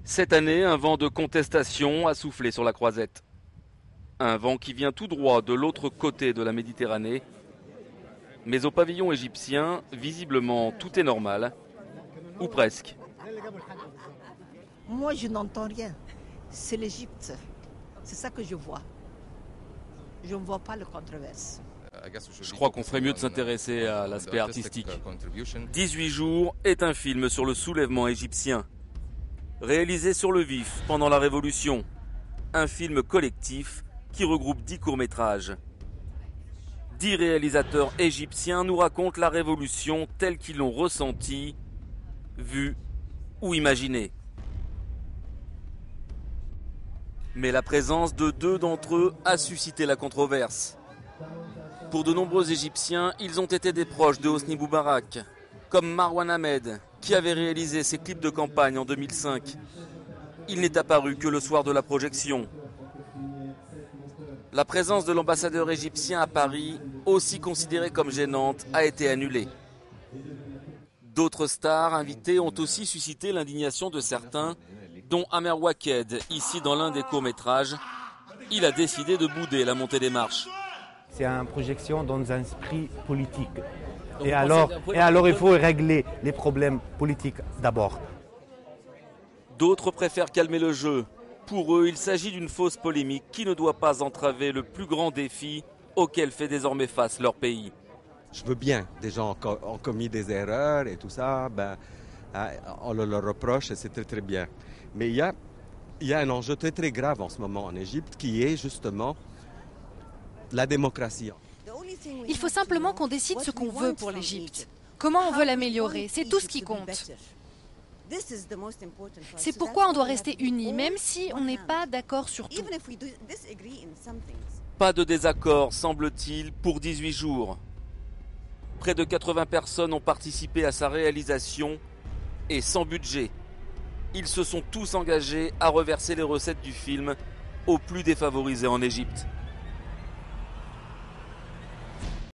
Cette année, un vent de contestation a soufflé sur la Croisette. Un vent qui vient tout droit de l'autre côté de la Méditerranée. Mais au pavillon égyptien, visiblement, tout est normal. Ou presque. Moi, je n'entends rien. C'est l'Égypte. C'est ça que je vois. Je ne vois pas le controverse. Je crois qu'on ferait mieux de s'intéresser à l'aspect artistique. 18 jours est un film sur le soulèvement égyptien. Réalisé sur le vif pendant la Révolution. Un film collectif qui regroupe 10 courts-métrages. 10 réalisateurs égyptiens nous racontent la Révolution telle qu'ils l'ont ressentie, vue ou imaginée. Mais la présence de 2 d'entre eux a suscité la controverse. Pour de nombreux Égyptiens, ils ont été des proches de Hosni Moubarak, comme Marwan Ahmed, qui avait réalisé ses clips de campagne en 2005. Il n'est apparu que le soir de la projection. La présence de l'ambassadeur égyptien à Paris, aussi considérée comme gênante, a été annulée. D'autres stars invitées ont aussi suscité l'indignation de certains, dont Amer Waked, ici dans l'un des courts-métrages. Il a décidé de bouder la montée des marches. C'est une projection dans un esprit politique. Et alors, il faut régler les problèmes politiques d'abord. D'autres préfèrent calmer le jeu. Pour eux, il s'agit d'une fausse polémique qui ne doit pas entraver le plus grand défi auquel fait désormais face leur pays. Je veux bien, des gens ont commis des erreurs et tout ça, on le leur reproche et c'est très très bien. Mais il y a un enjeu très très grave en ce moment en Égypte qui est justement la démocratie. Il faut simplement qu'on décide ce qu'on veut pour l'Égypte. Comment on veut l'améliorer, c'est tout ce qui compte. C'est pourquoi on doit rester unis, même si on n'est pas d'accord sur tout. Pas de désaccord, semble-t-il, pour 18 jours. Près de 80 personnes ont participé à sa réalisation et sans budget. Ils se sont tous engagés à reverser les recettes du film aux plus défavorisés en Égypte.